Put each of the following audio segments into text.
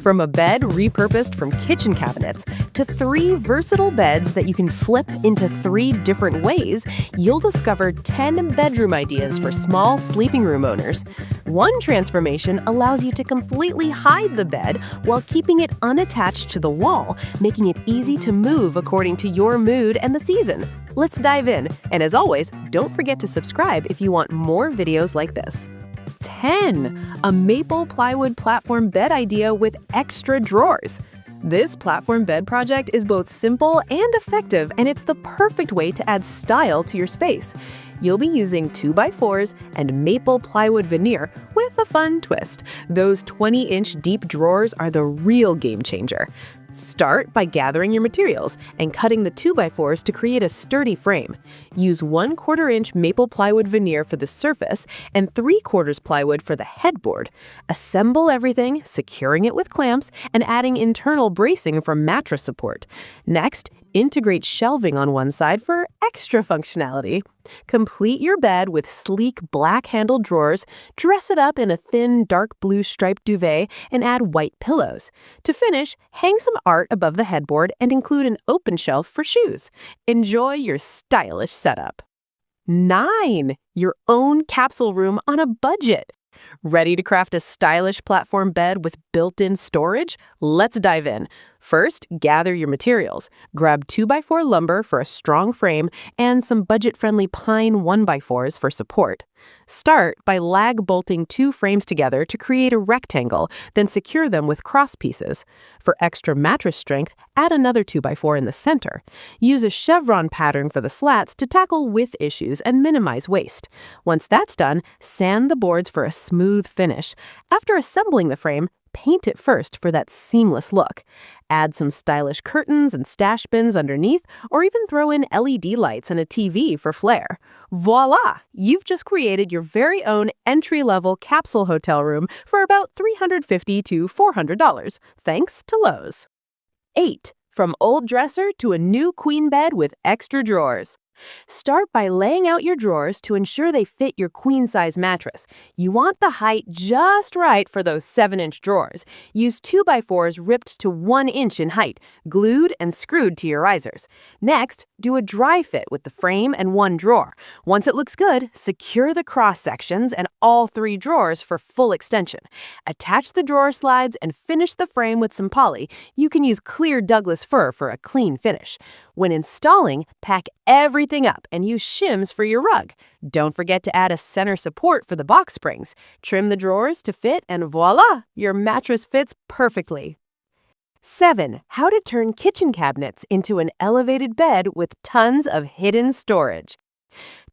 From a bed repurposed from kitchen cabinets to 3 versatile beds that you can flip into 3 different ways, you'll discover 10 bedroom ideas for small sleeping room owners. One transformation allows you to completely hide the bed while keeping it unattached to the wall, making it easy to move according to your mood and the season. Let's dive in, and as always, don't forget to subscribe if you want more videos like this. 10. A maple plywood platform bed idea with extra drawers. This platform bed project is both simple and effective, and it's the perfect way to add style to your space. You'll be using 2x4s and maple plywood veneer with a fun twist. Those 20-inch deep drawers are the real game changer. Start by gathering your materials and cutting the 2x4s to create a sturdy frame. Use 1/4-inch maple plywood veneer for the surface and 3/4 plywood for the headboard. Assemble everything, securing it with clamps and adding internal bracing for mattress support. Next, integrate shelving on one side for extra functionality. Complete your bed with sleek black-handled drawers, dress it up in a thin dark blue striped duvet, and add white pillows. To finish, hang some art above the headboard and include an open shelf for shoes. Enjoy your stylish setup. 9. Your own capsule room on a budget. Ready to craft a stylish platform bed with built-in storage? Let's dive in. First, gather your materials. Grab 2x4 lumber for a strong frame and some budget-friendly pine 1x4s for support. Start by lag bolting 2 frames together to create a rectangle, then secure them with cross pieces. For extra mattress strength, add another 2x4 in the center. Use a chevron pattern for the slats to tackle width issues and minimize waste. Once that's done, sand the boards for a smooth finish. After assembling the frame, paint it first for that seamless look. Add some stylish curtains and stash bins underneath, or even throw in LED lights and a TV for flair. Voila! You've just created your very own entry-level capsule hotel room for about $350 to $400, thanks to Lowe's. 8. From old dresser to a new queen bed with extra drawers. Start by laying out your drawers to ensure they fit your queen-size mattress. You want the height just right for those 7-inch drawers. Use 2x4s ripped to 1 inch in height, glued and screwed to your risers. Next, do a dry fit with the frame and 1 drawer. Once it looks good, secure the cross sections and all 3 drawers for full extension. Attach the drawer slides and finish the frame with some poly. You can use clear Douglas fir for a clean finish. When installing, pack everything up and use shims for your rug. Don't forget to add a center support for the box springs. Trim the drawers to fit and voila, your mattress fits perfectly. 7. How to turn kitchen cabinets into an elevated bed with tons of hidden storage.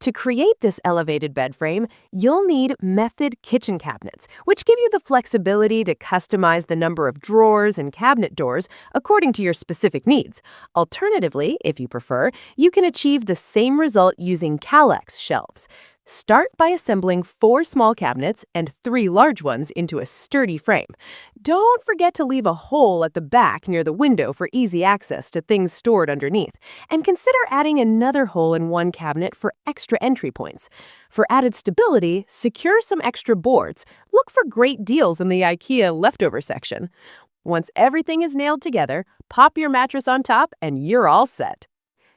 To create this elevated bed frame, you'll need method kitchen cabinets, which give you the flexibility to customize the number of drawers and cabinet doors according to your specific needs. Alternatively, if you prefer, you can achieve the same result using Kallax shelves. Start by assembling 4 small cabinets and 3 large ones into a sturdy frame. Don't forget to leave a hole at the back near the window for easy access to things stored underneath. And consider adding another hole in one cabinet for extra entry points. For added stability, secure some extra boards. Look for great deals in the IKEA leftover section. Once everything is nailed together, pop your mattress on top and you're all set.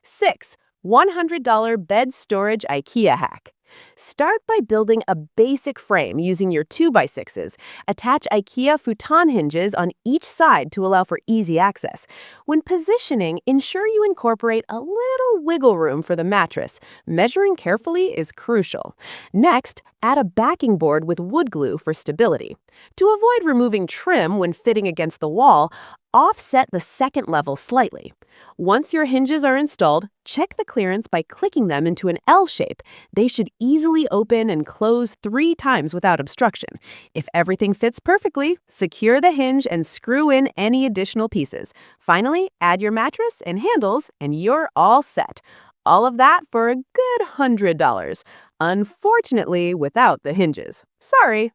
6. $100 bed storage IKEA hack. Start by building a basic frame using your 2x6s. Attach IKEA futon hinges on each side to allow for easy access. When positioning, ensure you incorporate a little wiggle room for the mattress. Measuring carefully is crucial. Next, add a backing board with wood glue for stability. To avoid removing trim when fitting against the wall, offset the second level slightly. Once your hinges are installed, check the clearance by clicking them into an L shape. They should easily open and close 3 times without obstruction. If everything fits perfectly, secure the hinge and screw in any additional pieces. Finally, add your mattress and handles, and you're all set. All of that for a good $100. Unfortunately, without the hinges. Sorry.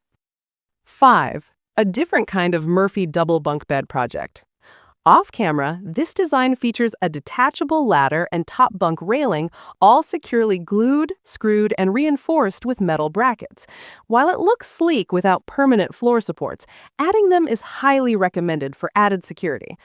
5. A different kind of Murphy double bunk bed project. Off camera, this design features a detachable ladder and top bunk railing, all securely glued, screwed, and reinforced with metal brackets. While it looks sleek without permanent floor supports, adding them is highly recommended for added security.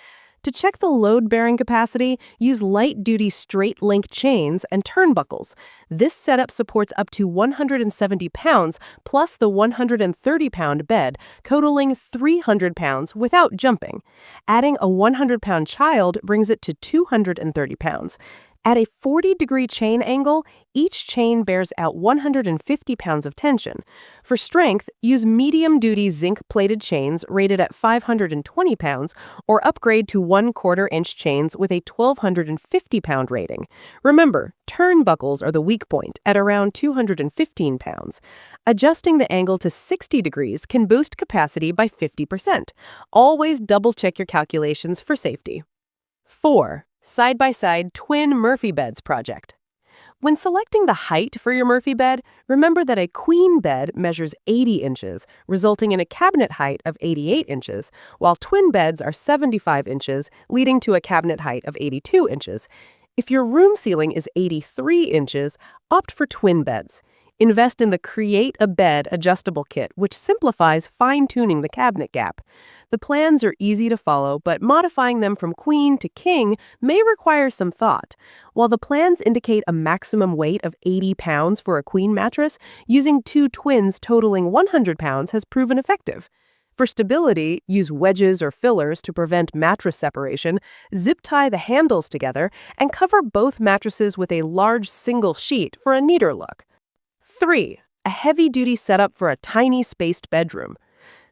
To check the load-bearing capacity, use light-duty straight-link chains and turnbuckles. This setup supports up to 170 pounds plus the 130-pound bed, totaling 300 pounds without jumping. Adding a 100-pound child brings it to 230 pounds. At a 40-degree chain angle, each chain bears out 150 pounds of tension. For strength, use medium-duty zinc-plated chains rated at 520 pounds or upgrade to 1/4-inch chains with a 1,250-pound rating. Remember, turnbuckles are the weak point at around 215 pounds. Adjusting the angle to 60 degrees can boost capacity by 50%. Always double-check your calculations for safety. 4. Side-by-side twin Murphy beds project. When selecting the height for your Murphy bed, remember that a queen bed measures 80 inches, resulting in a cabinet height of 88 inches, while twin beds are 75 inches, leading to a cabinet height of 82 inches. If your room ceiling is 83 inches, opt for twin beds. Invest in the Create a Bed adjustable kit, which simplifies fine-tuning the cabinet gap. The plans are easy to follow, but modifying them from queen to king may require some thought. While the plans indicate a maximum weight of 80 pounds for a queen mattress, using two twins totaling 100 pounds has proven effective. For stability, use wedges or fillers to prevent mattress separation, zip tie the handles together, and cover both mattresses with a large single sheet for a neater look. 3. A heavy-duty setup for a tiny spaced bedroom.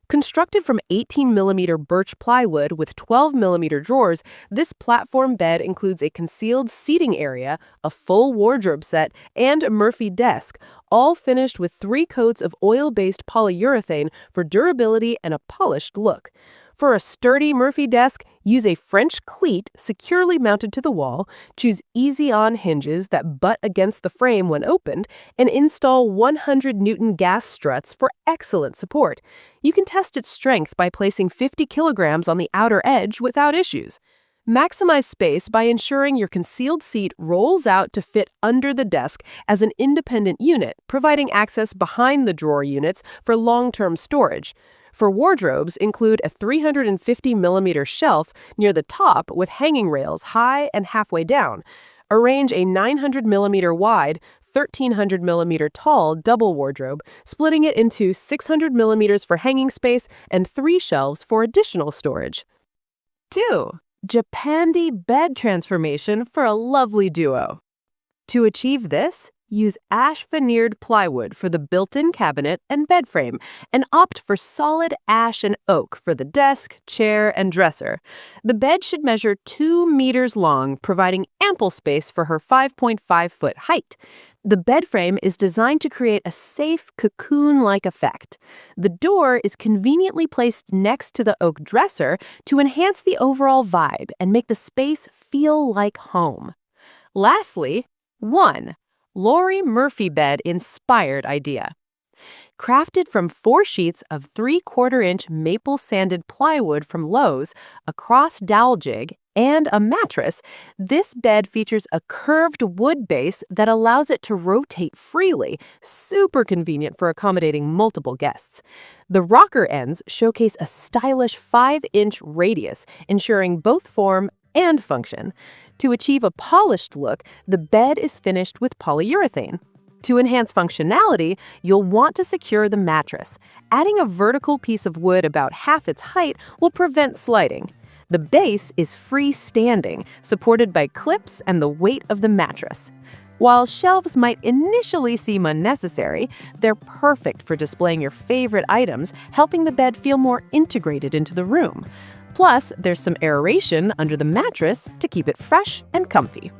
Constructed from 18mm birch plywood with 12mm drawers, this platform bed includes a concealed seating area, a full wardrobe set, and a Murphy desk, all finished with 3 coats of oil-based polyurethane for durability and a polished look. For a sturdy Murphy desk, use a French cleat securely mounted to the wall, choose easy-on hinges that butt against the frame when opened, and install 100-Newton gas struts for excellent support. You can test its strength by placing 50 kilograms on the outer edge without issues. Maximize space by ensuring your concealed seat rolls out to fit under the desk as an independent unit, providing access behind the drawer units for long-term storage. For wardrobes, include a 350mm shelf near the top with hanging rails high and halfway down. Arrange a 900mm wide, 1,300mm tall double wardrobe, splitting it into 600mm for hanging space and 3 shelves for additional storage. 2. Japandi-Bed transformation for a lovely duo. To achieve this, use ash veneered plywood for the built-in cabinet and bed frame, and opt for solid ash and oak for the desk, chair, and dresser. The bed should measure 2 meters long, providing ample space for her 5.5-foot height. The bed frame is designed to create a safe, cocoon-like effect. The door is conveniently placed next to the oak dresser to enhance the overall vibe and make the space feel like home. Lastly, 1. Lori Murphy Bed Inspired idea. Crafted from 4 sheets of 3/4-inch maple sanded plywood from Lowe's, a cross dowel jig, and a mattress, this bed features a curved wood base that allows it to rotate freely, super convenient for accommodating multiple guests. The rocker ends showcase a stylish 5-inch radius, ensuring both form and function. To achieve a polished look, the bed is finished with polyurethane. To enhance functionality, you'll want to secure the mattress. Adding a vertical piece of wood about half its height will prevent sliding. The base is freestanding, supported by clips and the weight of the mattress. While shelves might initially seem unnecessary, they're perfect for displaying your favorite items, helping the bed feel more integrated into the room. Plus, there's some aeration under the mattress to keep it fresh and comfy.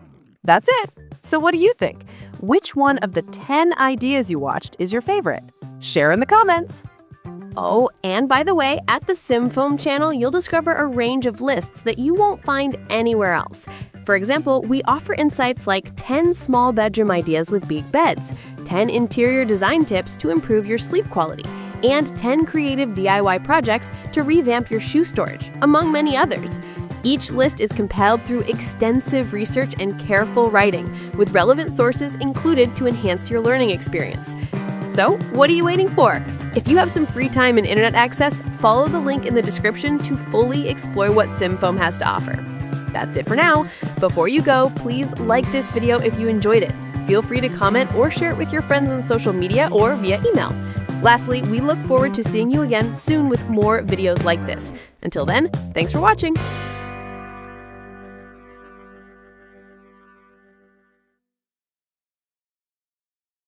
That's it! So what do you think? Which one of the 10 ideas you watched is your favorite? Share in the comments! Oh, and by the way, at the SimFoam channel, you'll discover a range of lists that you won't find anywhere else. For example, we offer insights like 10 small bedroom ideas with Beak beds, 10 interior design tips to improve your sleep quality, and 10 creative DIY projects to revamp your shoe storage, among many others. Each list is compiled through extensive research and careful writing, with relevant sources included to enhance your learning experience. So, what are you waiting for? If you have some free time and internet access, follow the link in the description to fully explore what SimFoam has to offer. That's it for now. Before you go, please like this video if you enjoyed it. Feel free to comment or share it with your friends on social media or via email. Lastly, we look forward to seeing you again soon with more videos like this. Until then, thanks for watching.